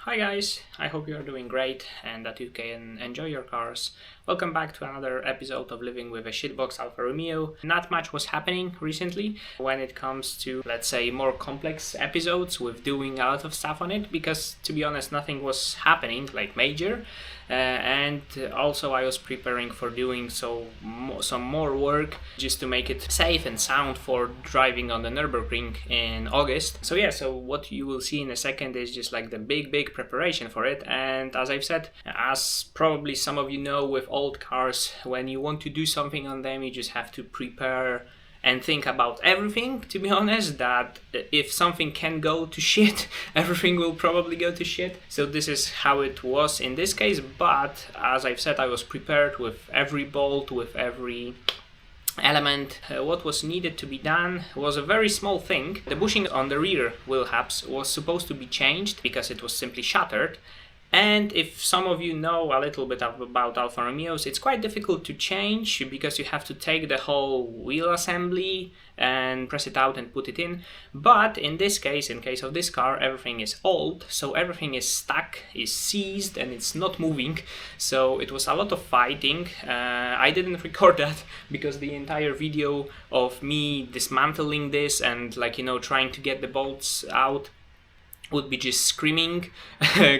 Hi guys, I hope you are doing great and that you can enjoy your cars. Welcome back to another episode of Living with a Shitbox Alfa Romeo. Not much was happening recently when it comes to, let's say, more complex episodes with doing a lot of stuff on it, because to be honest nothing was happening like major. And also I was preparing for doing some more work just to make it safe and sound for driving on the Nürburgring in August. So what you will see in a second is just like the big preparation for it. And as I've said, as probably some of you know, with old cars, when you want to do something on them, you just have to prepare and think about everything, to be honest, that if something can go to shit, everything will probably go to shit. So this is how it was in this case, but as I've said, I was prepared with every bolt, with every element. What was needed to be done was a very small thing. The bushing on the rear wheel hubs was supposed to be changed because it was simply shattered. And if some of you know a little bit about Alfa Romeos, it's quite difficult to change because you have to take the whole wheel assembly and press it out and put it in. But in this case, in case of this car, everything is old, so everything is stuck, is seized, and it's not moving. So it was a lot of fighting. I didn't record that because the entire video of me dismantling this and trying to get the bolts out would be just screaming,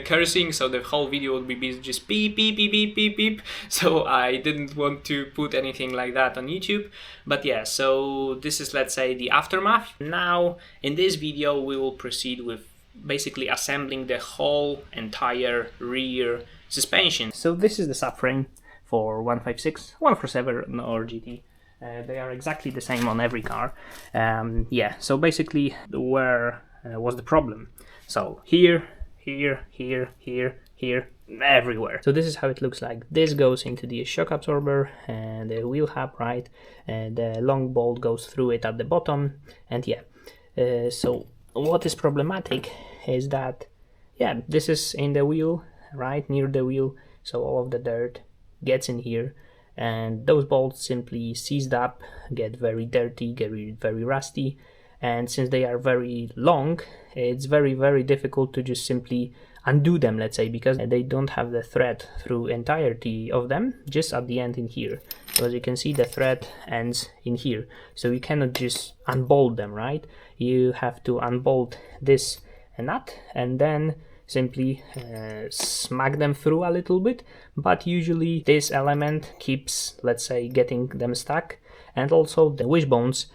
cursing, so the whole video would be just beep, beep, beep, beep, beep, beep. So I didn't want to put anything like that on YouTube. But yeah, so this is, let's say, the aftermath. Now, in this video, we will proceed with basically assembling the whole entire rear suspension. So this is the subframe for 156, 147 or GT. They are exactly the same on every car. So basically, where was the problem? So here, everywhere. So this is how it looks like. This goes into the shock absorber and the wheel hub, right? And the long bolt goes through it at the bottom. And so what is problematic is that, this is in the wheel, right, near the wheel. So all of the dirt gets in here. And those bolts simply seized up, get very dirty, get very rusty. And since they are very long, it's very difficult to just simply undo them, let's say, because they don't have the thread through entirety of them, just at the end in here. So as you can see, the thread ends in here. So you cannot just unbolt them, right? You have to unbolt this nut and then simply smack them through a little bit. But usually this element keeps, let's say, getting them stuck. And also the wishbones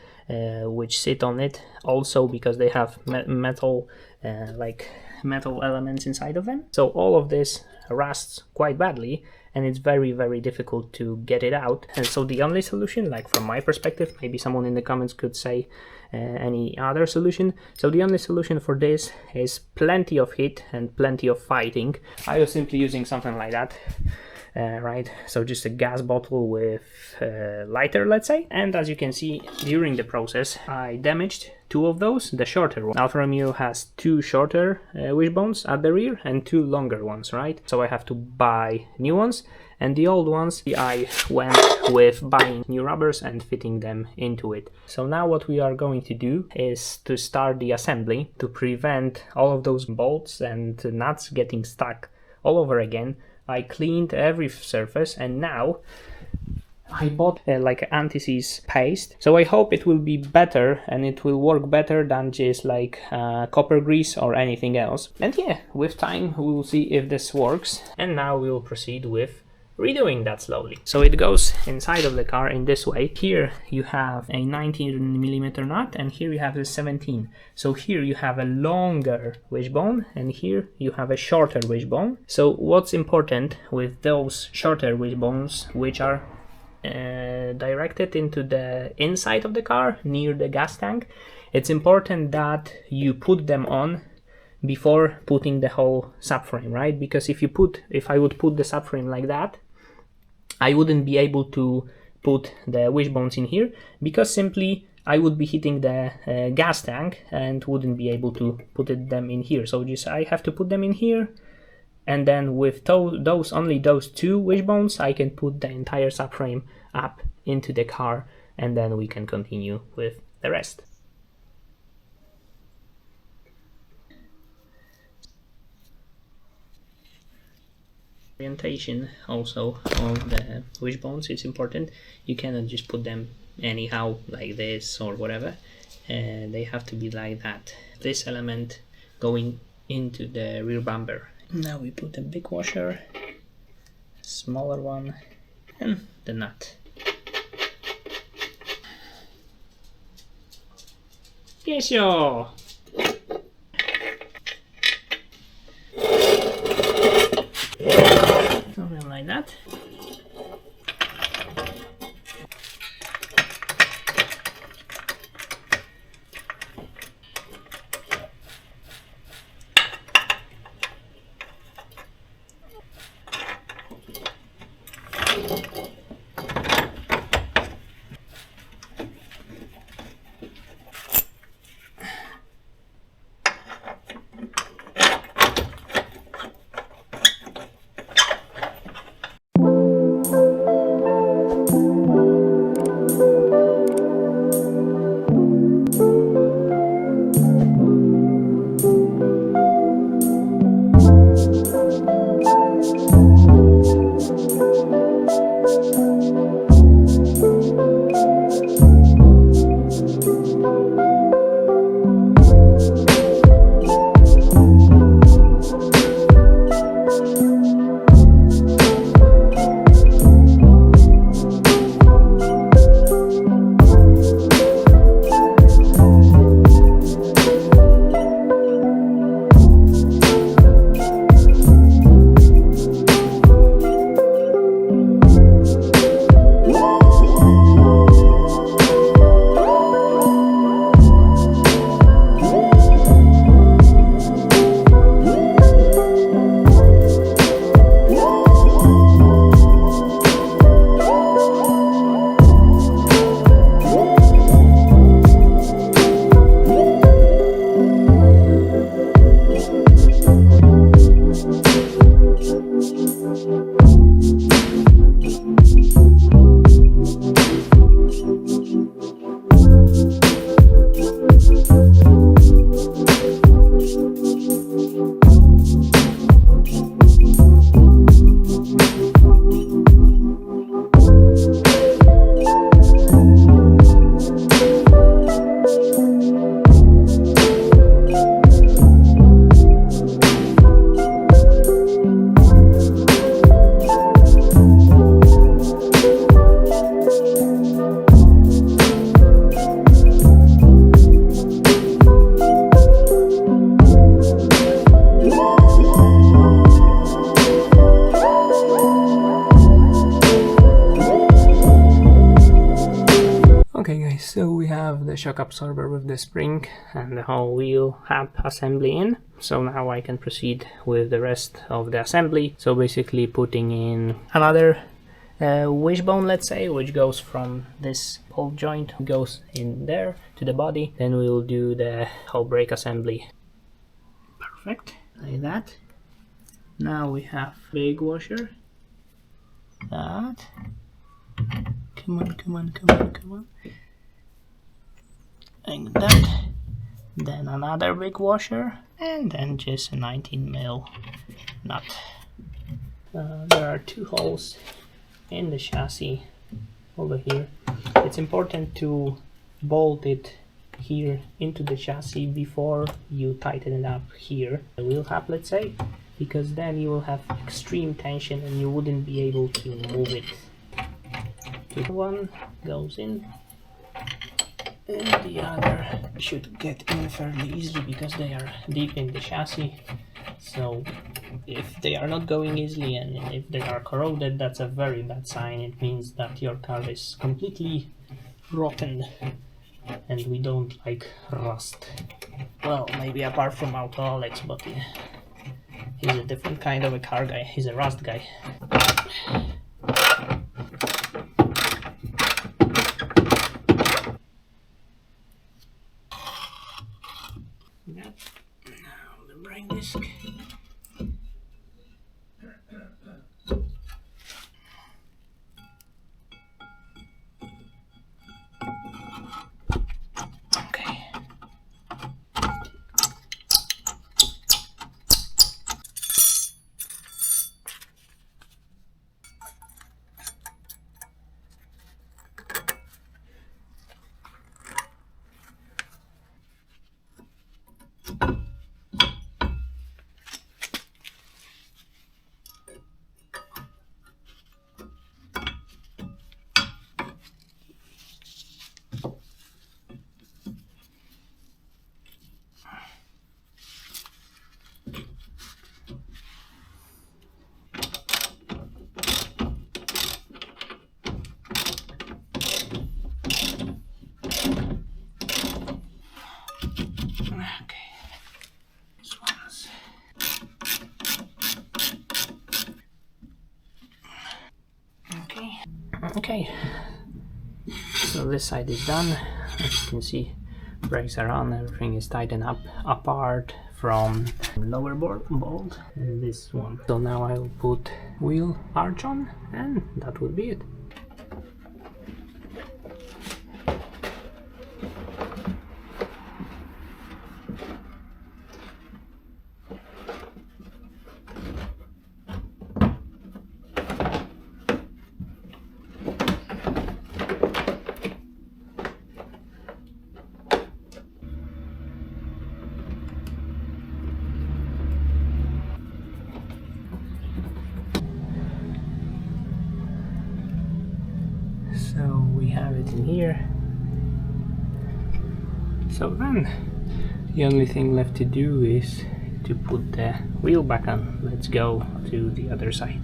which sit on it, also because they have metal elements inside of them. So all of this rusts quite badly, and it's very difficult to get it out. And so the only solution, like from my perspective, maybe someone in the comments could say any other solution. So the only solution for this is plenty of heat and plenty of fighting. I was simply using something like that. Right, so just a gas bottle with lighter, let's say. And as you can see, during the process I damaged two of those, the shorter one. Alfa Romeo has two shorter wishbones at the rear and two longer ones, right? So I have to buy new ones, and the old ones I went with buying new rubbers and fitting them into it. So now what we are going to do is to start the assembly to prevent all of those bolts and nuts getting stuck all over again. I cleaned every surface, and now I bought anti-seize paste. So I hope it will be better and it will work better than just copper grease or anything else. And with time we will see if this works. And now we will proceed with redoing that slowly. So it goes inside of the car in this way. Here you have a 19mm nut, and here you have a 17. So here you have a longer wishbone, and here you have a shorter wishbone. So what's important with those shorter wishbones, which are directed into the inside of the car near the gas tank, it's important that you put them on before putting the whole subframe, right? Because if I would put the subframe like that, I wouldn't be able to put the wishbones in here, because simply I would be hitting the gas tank and wouldn't be able to put them in here. So I have to put them in here, and then with only those two wishbones I can put the entire subframe up into the car, and then we can continue with the rest. Orientation also of the wishbones is important. You cannot just put them anyhow like this or whatever. They have to be like that. This element going into the rear bumper. Now we put a big washer, a smaller one, and the nut. Yes, yo. Something like that. Okay guys, so we have the shock absorber with the spring and the whole wheel hub assembly in. So now I can proceed with the rest of the assembly. So basically putting in another wishbone, let's say, which goes from this bolt joint, goes in there to the body. Then we'll do the whole brake assembly. Perfect, like that. Now we have big washer. That. Come on, come on, come on, come on. Like that. Then another big washer, and then just a 19mm nut. There are two holes in the chassis over here. It's important to bolt it here into the chassis before you tighten it up here, the wheel hub, let's say, because then you will have extreme tension and you wouldn't be able to move it. One goes in and the other should get in fairly easily because they are deep in the chassis. So if they are not going easily and if they are corroded, that's a very bad sign. It means that your car is completely rotten, and we don't like rust. Well, maybe apart from Auto Alex, but he's a different kind of a car guy. He's a rust guy. Now the brake disc. Okay. Okay, so this side is done. As you can see, brakes are on, everything is tightened up apart from lower bolt and this one. So now I'll put wheel arch on and that would be it. So we have it in here. So then the only thing left to do is to put the wheel back on. Let's go to the other side.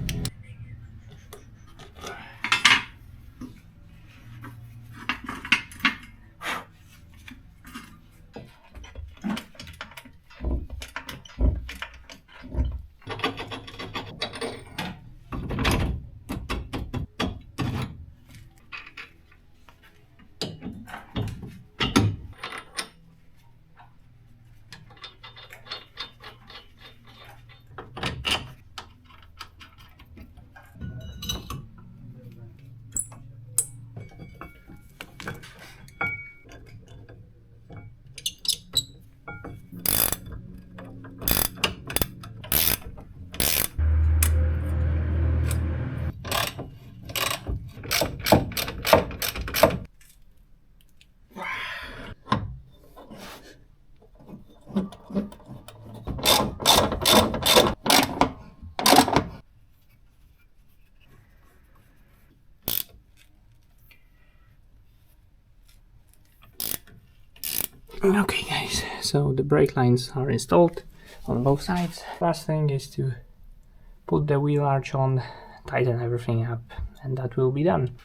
Okay guys, so the brake lines are installed on both sides. Last thing is to put the wheel arch on, tighten everything up, and that will be done.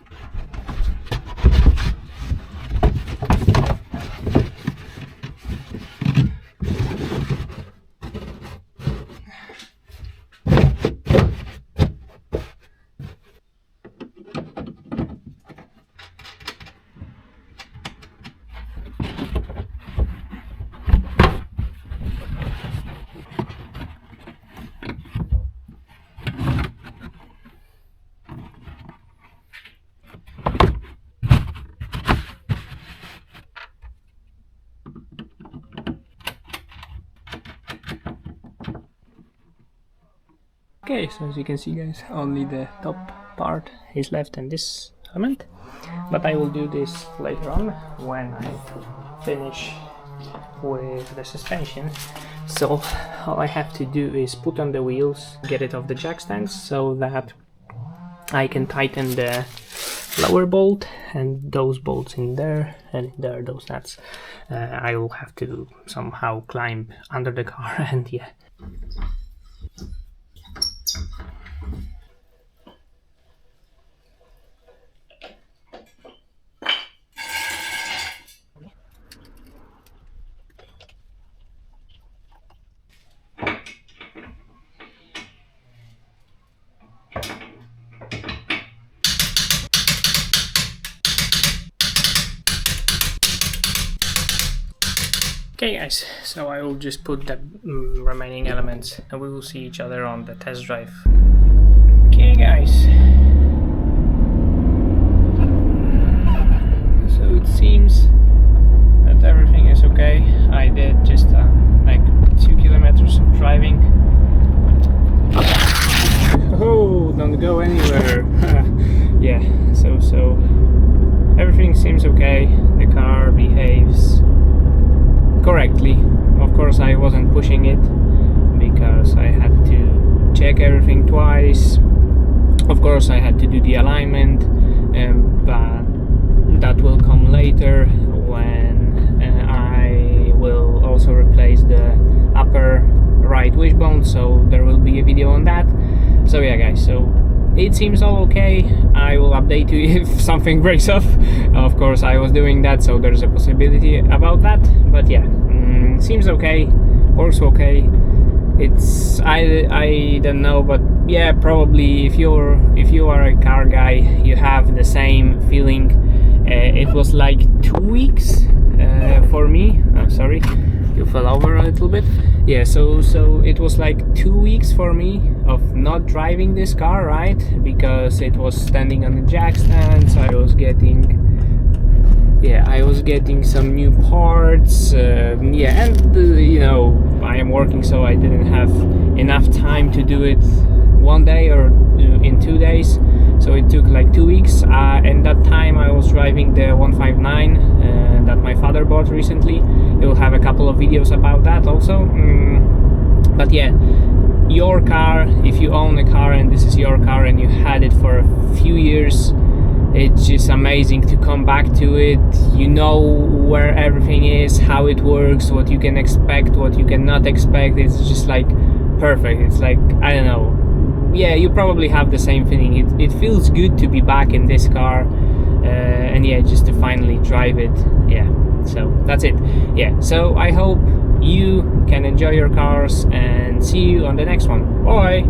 Okay, so as you can see guys, only the top part is left in this element, but I will do this later on when I finish with the suspension. So all I have to do is put on the wheels, get it off the jack stands so that I can tighten the lower bolt and those bolts in there and in there, those nuts. I will have to somehow climb under the car and yeah. Okay guys, so I will just put the remaining elements and we will see each other on the test drive. Okay guys, so it seems that everything is okay. I did just like 2 kilometers of driving. Oh, don't go anywhere. Yeah, so everything seems okay. The car behaves correctly. Of course I wasn't pushing it because I had to check everything twice. Of course I had to do the alignment, but that will come later when I will also replace the upper right wishbone, so there will be a video on that. So yeah guys, so it seems all okay. I will update you if something breaks off. Of course I was doing that, so there's a possibility about that, but yeah, seems okay, works okay. It's I don't know, but yeah, probably if you are a car guy, you have the same feeling. It was like 2 weeks for me. Sorry, you fell over a little bit. Yeah, so it was like 2 weeks for me of not driving this car, right? Because it was standing on the jack stand, so I was getting some new parts. And you know, I am working, so I didn't have enough time to do it one day or in 2 days. So it took like 2 weeks. And that time I was driving the 159 that my father bought recently. You'll have a couple of videos about that also. But yeah, your car, if you own a car and this is your car and you had it for a few years, it's just amazing to come back to it. You know where everything is, how it works, what you can expect, what you cannot expect. It's just like perfect. It's like, I don't know. Yeah, you probably have the same feeling. It feels good to be back in this car, and yeah, just to finally drive it. Yeah, so that's it. Yeah, so I hope you can enjoy your cars and see you on the next one. Bye.